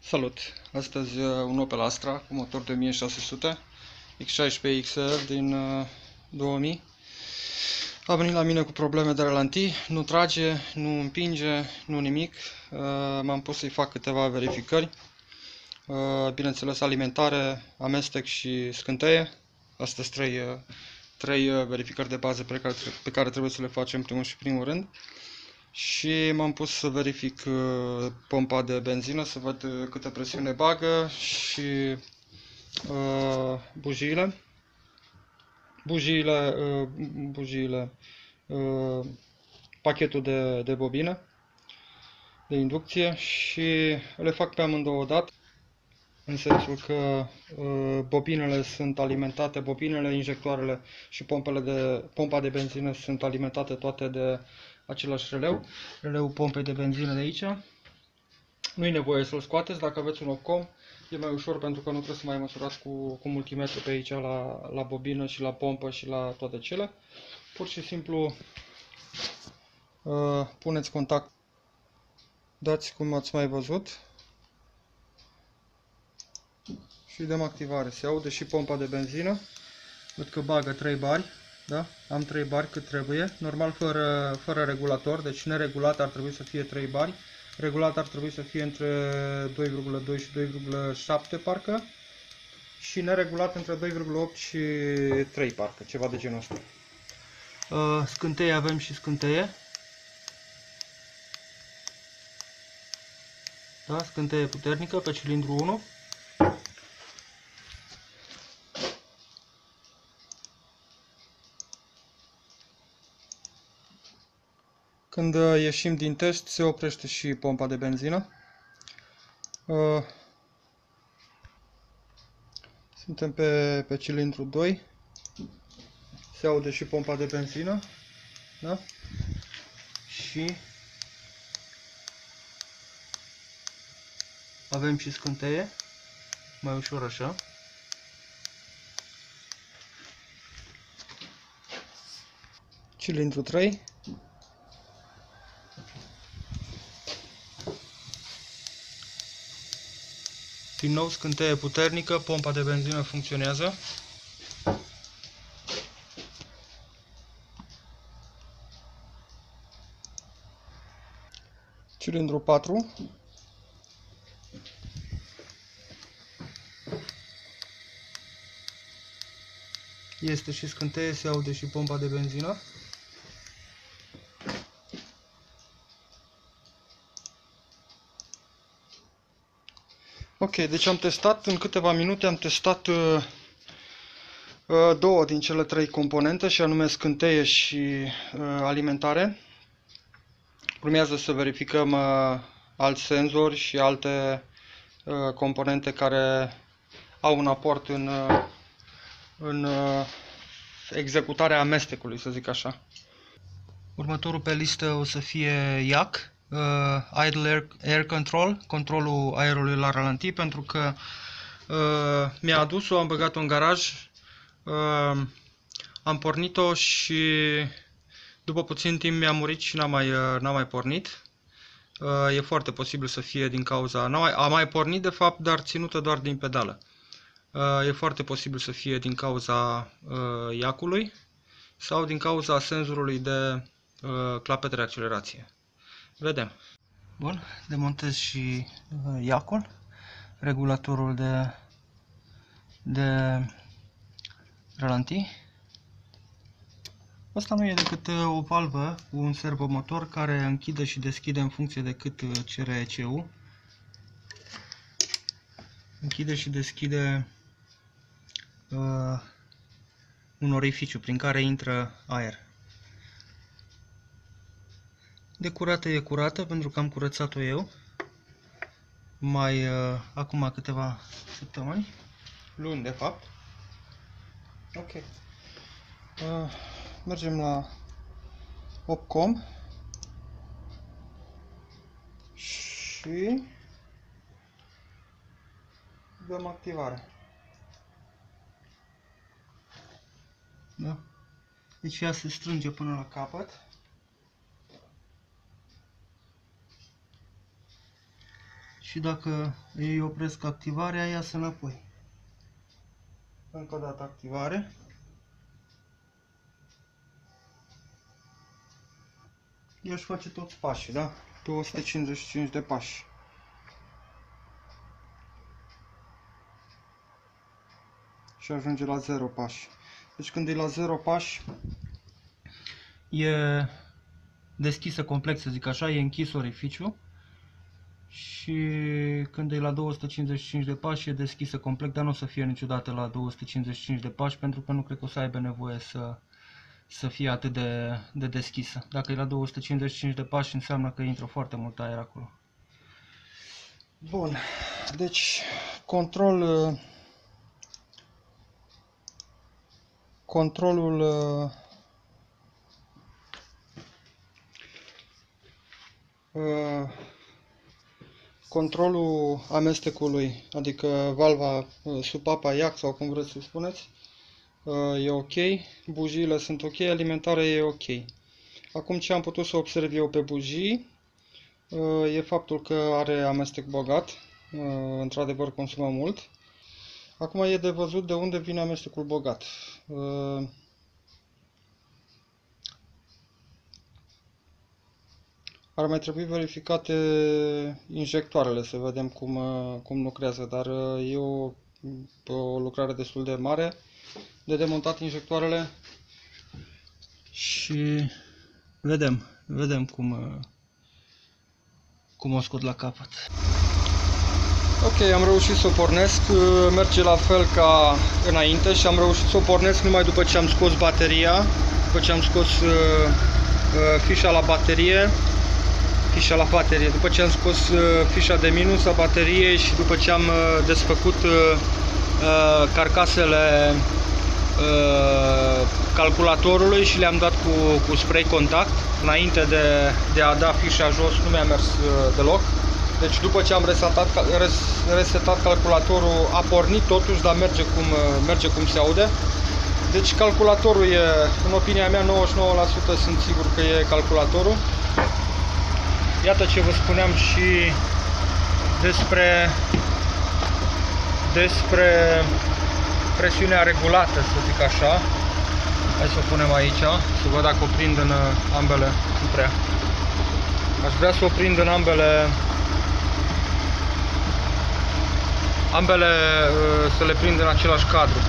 Salut! Astăzi un Opel Astra cu motor de 1600 X16 XL din 2000. A venit la mine cu probleme de ralantii, nu trage, nu împinge, nu nimic. M-am pus să-i fac câteva verificări. Bineînțeles alimentare, amestec și scânteie. Astea sunt trei verificări de bază pe care trebuie să le facem primul și primul rând. Și m-am pus să verific pompa de benzină, să văd câtă presiune bagă și bujiile, pachetul de bobină de inducție și le fac pe amândouă odată, în sensul că bobinele sunt alimentate, bobinele, injectoarele și pompa de benzină sunt alimentate toate de același releul pompei de benzină de aici. Nu e nevoie să-l scoateți, dacă aveți un Opcom e mai ușor pentru că nu trebuie să mai măsurați cu multimetru pe aici la bobină și la pompă și la toate cele. Pur și simplu puneți contact, dați cum ați mai văzut și dăm activare. Se aude și pompa de benzină. Văd că bagă 3 bari, da? Am 3 bari cât trebuie, normal fără regulator, deci neregulat ar trebui să fie 3 bari. Regulat ar trebui să fie între 2,2 și 2,7 parcă. Și neregulat între 2,8 și 3 parcă, ceva de genul ăsta. Scânteie avem și scânteie. Da, scânteie puternică pe cilindru 1. Când ieșim din test, se oprește și pompa de benzină. Suntem pe cilindru 2. Se aude și pompa de benzină. Da? Și avem și scânteie. Mai ușor așa. Cilindru 3. Din nou scânteie puternică, pompa de benzină funcționează. Cilindru 4. Este și scânteie, se aude și pompa de benzină. Ok, deci am testat, în câteva minute am testat două din cele trei componente, și anume scânteie și alimentare. Urmează să verificăm alți senzori și alte componente care au un aport în executarea amestecului, să zic așa. Următorul pe listă o să fie IAC, Idle Air Control, controlul aerului la ralantii, pentru că mi-a adus-o, am băgat-o în garaj, am pornit-o și după puțin timp mi-a murit și n-a mai pornit. E foarte posibil să fie din cauza, a mai pornit de fapt, dar ținută doar din pedală. E foarte posibil să fie din cauza IAC-ului sau din cauza senzorului de clapete de accelerație. Vedem. Bun, demontez și IAC-ul, regulatorul de ralantii. Asta nu e decât o valvă cu un servomotor care închide și deschide în funcție de cât cere ECU. Închide și deschide un orificiu prin care intră aer. De curată e curată pentru că am curățat-o eu acum câteva săptămâni, luni de fapt. Ok. Mergem la Opcom și dăm activare. Da? Deci ea se strânge până la capăt și dacă îi opresc activarea, iasă înapoi. Încă o dată activare. El își face toți pașii, da? 255 de pași. Și ajunge la 0 pași. Deci când e la 0 pași, e deschisă complet, să zic așa, e închis orificiu. Și când e la 255 de pași, e deschisă complet, dar nu o să fie niciodată la 255 de pași, pentru că nu cred că o să aibă nevoie să fie atât de deschisă. Dacă e la 255 de pași, înseamnă că intră foarte mult aer acolo. Bun, deci controlul controlul amestecului, adică valva supapa iac sau cum vreți să spuneți, e ok, bujiile sunt ok, alimentarea e ok. Acum ce am putut să observ eu pe bujii e faptul că are amestec bogat, într-adevăr consumă mult. Acum e de văzut de unde vine amestecul bogat. Ar mai trebui verificate injectoarele, să vedem cum lucrează, dar e o lucrare destul de mare de demontat injectoarele și vedem cum o scot la capăt. Ok, am reușit să o pornesc, merge la fel ca înainte și am reușit să o pornesc numai după ce am scos bateria, după ce am scos fișa la baterie, după ce am scos fișa de minus a bateriei și după ce am desfăcut carcasele calculatorului și le-am dat cu spray contact înainte de a da fișa jos. Nu mi-a mers deloc. Deci după ce am resetat calculatorul, a pornit totuși, dar merge cum se aude. Deci calculatorul e, în opinia mea, 99% sunt sigur că e calculatorul. Iată ce vă spuneam și despre presiunea regulată, să zic așa. Hai să o punem aici, să văd dacă o prind în ambele. Nu prea. Aș vrea să o prind în ambele, să le prind în același cadru.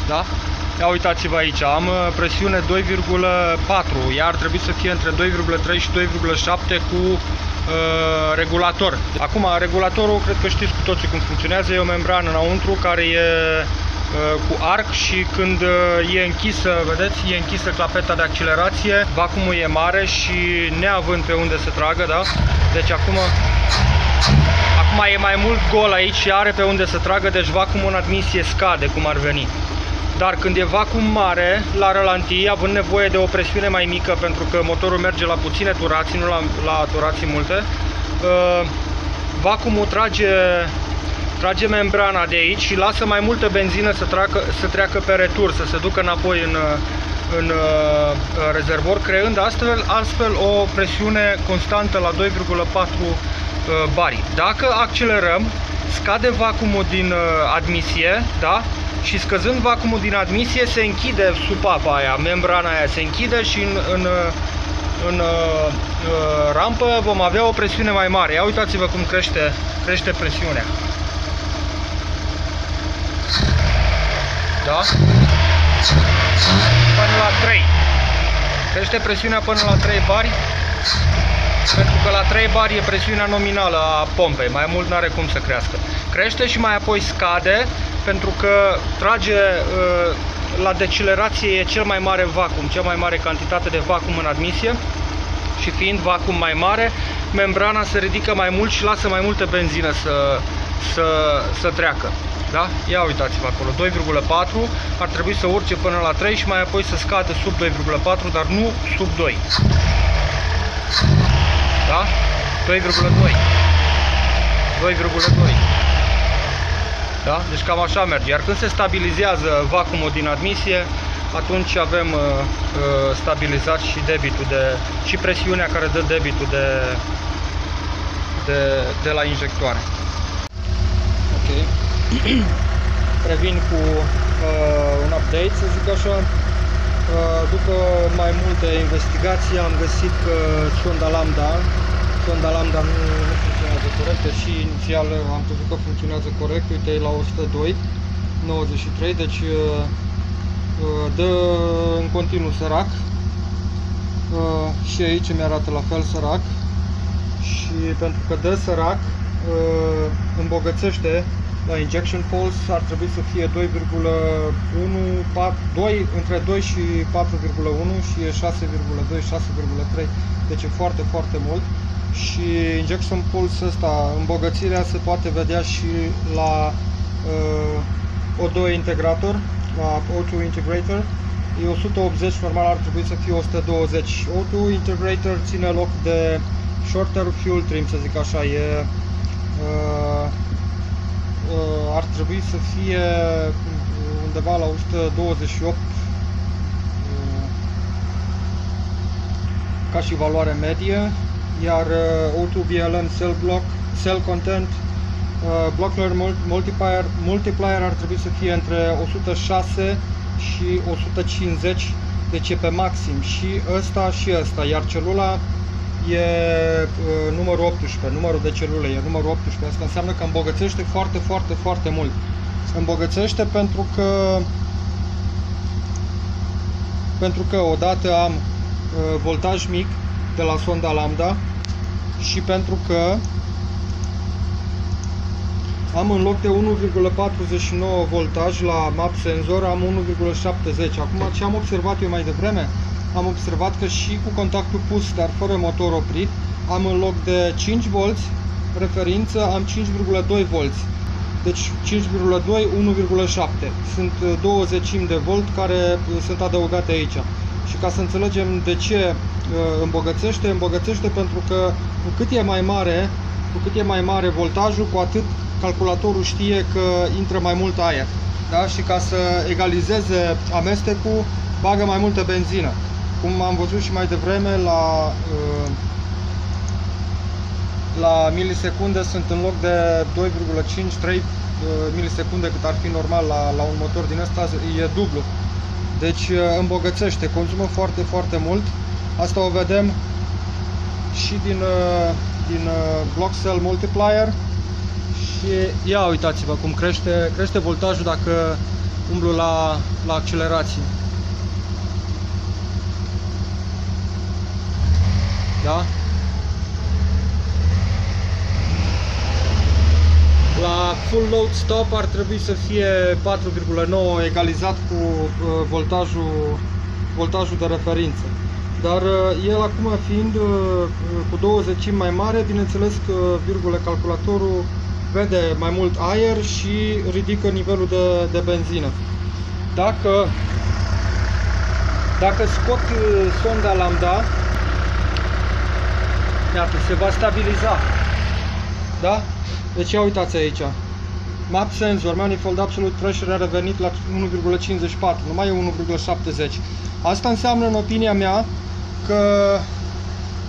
Da? Ia uitați-vă aici, am presiune 2,4, ea ar trebui să fie între 2,3 și 2,7 cu regulator. Acum, regulatorul, cred că știți cu toții cum funcționează, e o membrană înăuntru care e cu arc și când e închisă, vedeți, e închisă clapeta de accelerație, vacuumul e mare și neavând pe unde să tragă, da? Deci acum e mai mult gol aici și are pe unde să tragă, deci vacuumul în admisie scade, cum ar veni. Dar când e vacuum mare, la ralantii, având nevoie de o presiune mai mică, pentru că motorul merge la puține turații, nu la turații multe, vacuumul trage membrana de aici și lasă mai multă benzină să treacă pe retur, să se ducă înapoi în rezervor, creând astfel o presiune constantă la 2,4 bari. Dacă accelerăm, scade vacuumul din admisie, da? Și scăzând vacuumul din admisie, se închide supapa aia, membrana aia se închide și în rampă vom avea o presiune mai mare. Ia uitați-vă cum crește presiunea. Da? Până la 3. Crește presiunea până la 3 bari. Pentru că la 3 bari e presiunea nominală a pompei, mai mult n-are cum să crească. Crește și mai apoi scade, pentru că trage, la decelerație e cel mai mare vacuum, cea mai mare cantitate de vacuum în admisie și fiind vacuum mai mare, membrana se ridică mai mult și lasă mai multă benzină să treacă. Da? Ia uitați-vă acolo, 2,4, ar trebui să urce până la 3 și mai apoi să scadă sub 2,4, dar nu sub 2. Da? 2,2. 2,2. Da? Deci cam așa merge. Iar când se stabilizează vacuumul din admisie, atunci avem stabilizat și debitul și presiunea care dă debitul de la injectoare. Ok. Revin cu un update, să zic așa. După mai multe investigații am găsit că sonda lambda nu funcționează corect, și inițial am crezut că funcționează corect. Uite, e la 102,93, deci dă în continuu sărac. Și aici mi arată la fel sărac. Și pentru că dă sărac, îmbogățește la injection pulse, ar trebui să fie 2,1, între 2 și 4,1 și e 6,2, 6,3, deci e foarte, foarte mult. Și injection pulse ăsta, îmbogățirea se poate vedea și la O2 integrator, la O2 integrator. E 180, normal ar trebui să fie 120. O2 integrator ține loc de shorter fuel trim, să zic așa, ar trebui să fie undeva la 128 ca și valoare medie, iar O2 BLN cell content Blockler multiplier ar trebui să fie între 106 și 150, deci e pe maxim, și ăsta și ăsta, iar celula e numărul 18, numărul de celule e numărul 18. Asta înseamnă că îmbogățește foarte, foarte, foarte mult. Îmbogățește pentru că odată am voltaj mic de la sonda lambda și pentru că am în loc de 1,49 voltaj la map senzor, am 1,70. Acum, ce am observat eu mai devreme? Am observat că și cu contactul pus, dar fără motor oprit, am în loc de 5 volți referință, am 5,2 volți. Deci 5,2, 1,7. Sunt 20 de volt care sunt adăugate aici. Și ca să înțelegem de ce îmbogățește pentru că cu cât e mai mare voltajul, cu atât calculatorul știe că intră mai mult aer. Da? Și ca să egalizeze amestecul, bagă mai multă benzină. Cum am văzut și mai devreme, la milisecunde sunt în loc de 2,5-3 milisecunde cât ar fi normal la un motor din ăsta, e dublu. Deci îmbogățește, consumă foarte, foarte mult. Asta o vedem și din Block Cell Multiplier. Și ia uitați-vă cum crește voltajul dacă umblu la accelerație. Da? La full load stop ar trebui să fie 4,9 egalizat cu voltajul de referință. Dar el acum fiind cu 20 mai mare, bineînțeles că calculatorul vede mai mult aer și ridică nivelul de benzină. Dacă scot sonda lambda, iată, se va stabiliza. Da? Deci ia uitați aici. Map sensor, manifold absolute pressure a revenit la 1,54, nu mai e 1,70. Asta înseamnă, în opinia mea, că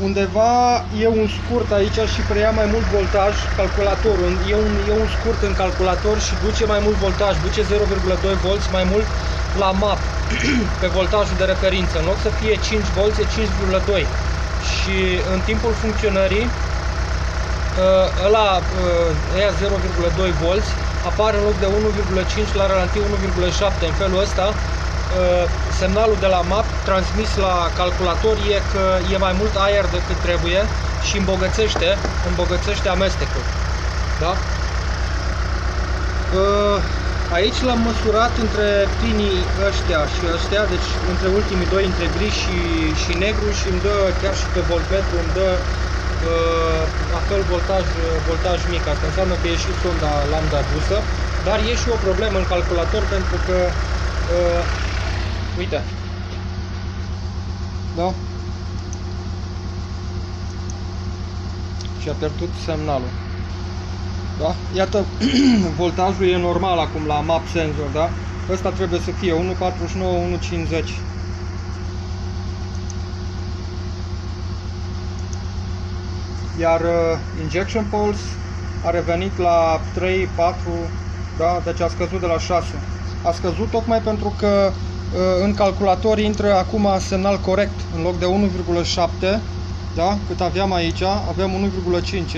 undeva e un scurt aici și preia mai mult voltaj calculatorul. E un scurt în calculator și duce mai mult voltaj, duce 0,2 volți mai mult la map pe voltajul de referință. În loc să fie 5 volți, e 5,2. Și în timpul funcționării ăia 0,2 volți apare în loc de 1,5 la ralantii 1,7. În felul ăsta semnalul de la map transmis la calculator e că e mai mult aer decât trebuie și îmbogățește amestecul. Da? Aici l-am măsurat între pinii ăștia și ăștia, deci între ultimii doi, între gri și negru, și îmi dă chiar și pe voltmetru, îmi dă la fel voltaj mic. Asta înseamnă că e și sonda lambda dusă, dar e și o problemă în calculator pentru că uite, da? Și a pierdut semnalul. Da? Iată, voltajul e normal acum la map sensor, da? Ăsta trebuie să fie 1.49, 1.50. Iar injection pulse a revenit la 3, 4, da? Deci a scăzut de la 6. A scăzut tocmai pentru că în calculator intră acum semnal corect. În loc de 1,7, da? Cât aveam aici, avem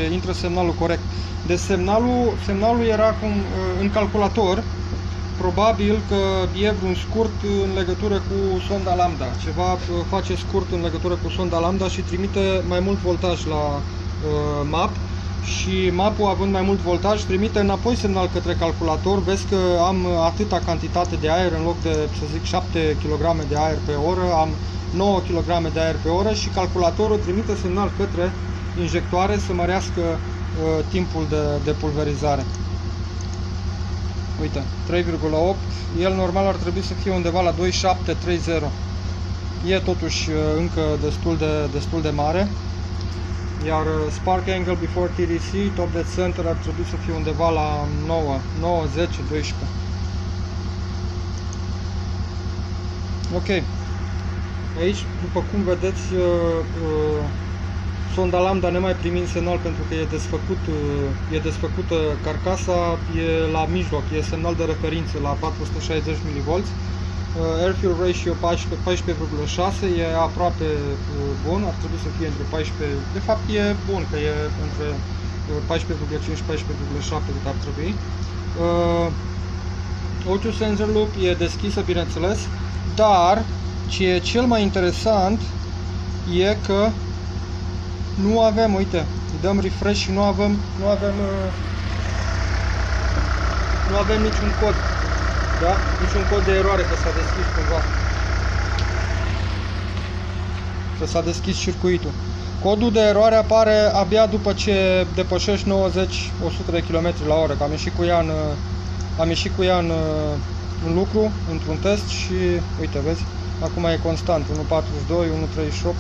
1,5, intră semnalul corect. Deci semnalul era cum, în calculator, probabil că e vreun scurt în legătură cu sonda lambda. Ceva face scurt în legătură cu sonda lambda și trimite mai mult voltaj la map. Și mapul, având mai mult voltaj, trimite înapoi semnal către calculator. Vezi că am atâta cantitate de aer, în loc de, să zic, 7 kg de aer pe oră, am 9 kg de aer pe oră și calculatorul trimite semnal către injectoare să mărească timpul de pulverizare. Uite, 3,8, el normal ar trebui să fie undeva la 2,730. E totuși încă destul de mare. Iar spark angle before TDC, top dead center, ar trebui să fie undeva la 9, 10, 12. Ok. Aici, după cum vedeți, sonda lambda nemai primind semnal pentru că e desfăcută carcasa, e la mijloc, e semnal de referință la 460 mV. Air-fuel ratio 14,6, e aproape bun, ar trebui să fie între 14, de fapt e bun că e între 14,5 și 14,7 cât ar trebui. O2 sensor loop e deschisă, bineînțeles, dar ce e cel mai interesant e că nu avem, uite, îi dăm refresh și nu avem niciun cod. Da? Niciun cod de eroare că s-a deschis cumva. Că s-a deschis circuitul. Codul de eroare apare abia după ce depășești 90-100 de km la oră. Că am ieșit cu ea în lucru, într-un test și uite, vezi, acum e constant, 1.42, 1.38,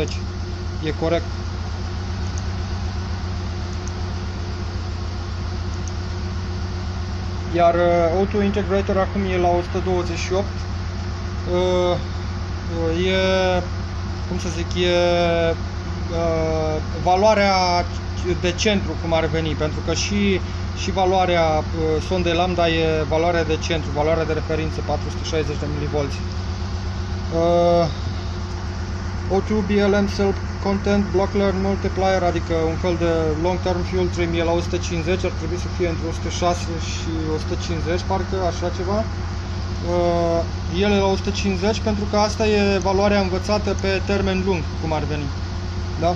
1.50. E corect. Iar O2 Integrator acum e la 128. E, cum să zic, e valoarea de centru, cum ar veni, pentru că și valoarea sondei lambda e valoarea de centru, valoarea de referință 460 de mV. O2 BLM Cell Content Block Learn Multiplier, adică un fel de Long Term Fuel Trim, e la 150, ar trebui să fie între 106 și 150, parcă, așa ceva. El e la 150 pentru că asta e valoarea învățată pe termen lung, cum ar veni. Da?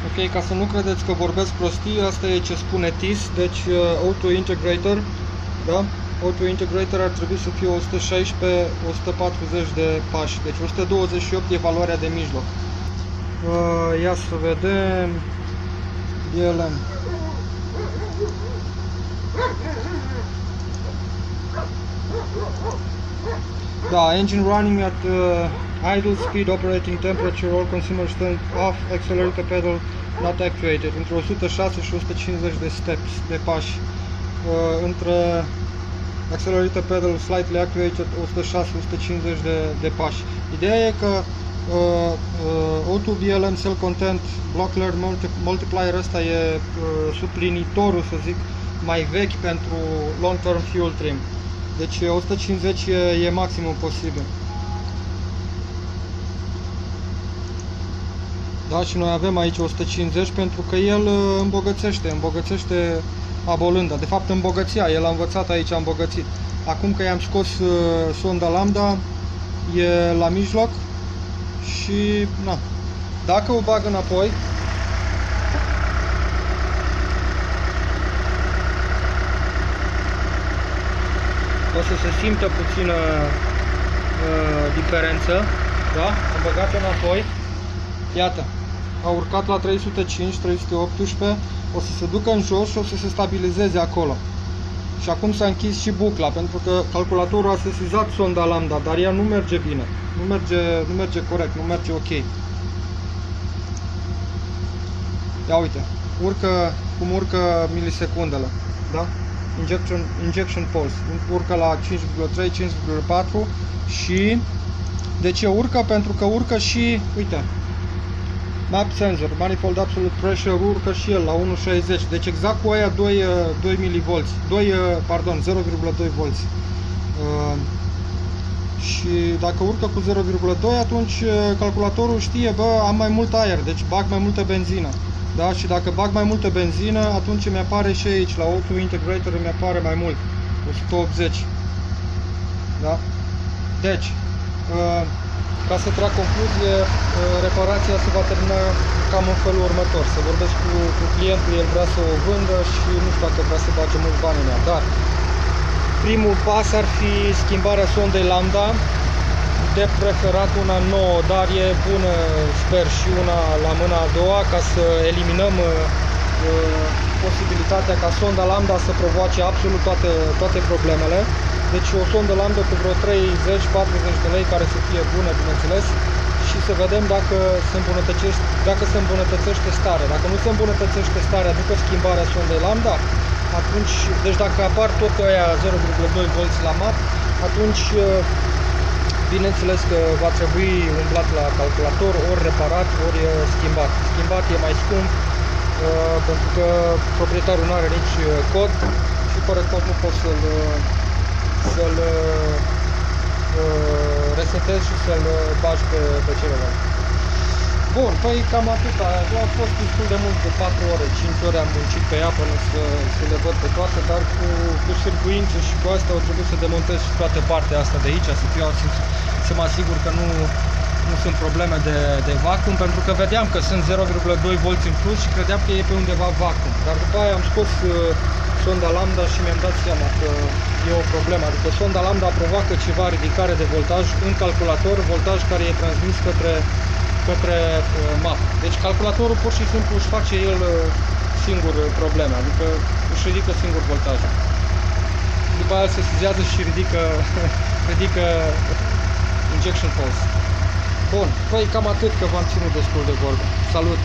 Ok, ca să nu credeți că vorbesc prostii, asta e ce spune TIS, deci O2 Integrator, da? O2 Integrator ar trebui să fie 116-140 de pași, deci 128 e valoarea de mijloc. Ia să vedem. BLM. Da, engine running at idle speed, operating temperature, all consumers turn off, accelerator pedal not actuated, între 106 și 150 de steps, de pași, între accelerator pedal slightly actuated, 106-150 de pași. Ideea e că O2 BLM Cell Content Block Learn Multiplier ăsta e suplinitorul, să zic, mai vechi pentru Long Term Fuel Trim. Deci 150 e maximum posibil. Da, și noi avem aici 150 pentru că el îmbogățește abolânda. De fapt îmbogățea, el a învățat aici, a îmbogățit. Acum că i-am scos sonda lambda, e la mijloc și na. Dacă o bag înapoi, o să se simtă puțină diferență, da? Am băgat înapoi, iată, a urcat la 305, 318, o să se ducă în jos și o să se stabilizeze acolo. Și acum s-a închis și bucla, pentru că calculatorul a sesizat sonda lambda, dar ea nu merge bine, nu merge corect, nu merge ok. Ia uite, cum urcă milisecundele, da? injection pulse. Urcă la 5,3, 5,4 și de ce urcă? Pentru că urcă și, uite, map sensor, manifold absolute pressure urcă și el la 1,60. Deci exact cu aia 2 mV, 0,2 volți. Și dacă urcă cu 0,2, atunci calculatorul știe, bă, am mai mult aer, deci bag mai multă benzină. Da? Și dacă bag mai multă benzină, atunci mi apare și aici, la Auto Integrator mi apare mai mult, 180. Da? Deci, ca să trag concluzie, reparația se va termina cam în felul următor. Să vorbesc cu clientul, el vrea să o vândă și nu știu dacă vrea să bage mulți bani în ea. Dar primul pas ar fi schimbarea sondei lambda, de preferat una nouă, dar e bună, sper, și una la mâna a doua, ca să eliminăm posibilitatea ca sonda lambda să provoace absolut toate problemele. Deci o sondă lambda cu vreo 30-40 de lei, care să fie bună, bineînțeles, și să vedem dacă se îmbunătățește starea. Dacă nu se îmbunătățește starea după schimbarea sondei lambda, atunci, deci dacă apar tot aia 0,2 volți la map, atunci bineînțeles că va trebui umblat la calculator, ori reparat, ori schimbat. Schimbat e mai scump, pentru că proprietarul nu are nici cod și fără cod nu poți să-l resetezi și să-l bagi pe celălalt. Bun, păi cam atât. A fost destul de mult, de 4 ore, 5 ore am muncit pe ea până să le văd pe toate, dar cu sârguințe și cu astea au trebuit să demontez toată partea asta de aici, să mă asigur că nu sunt probleme de vacuum, pentru că vedeam că sunt 0,2 volți în plus și credeam că e pe undeva vacuum. Dar după aia am scos sonda lambda și mi-am dat seama că e o problemă. Adică sonda lambda provoacă ceva ridicare de voltaj în calculator, voltaj care e transmis către map. Deci calculatorul pur și simplu își face el singur probleme, adică își ridică singur voltajul. După aia se sesizează și ridică injection pulse. Bun, păi cam atât, că v-am ținut destul de vorbă. Salut!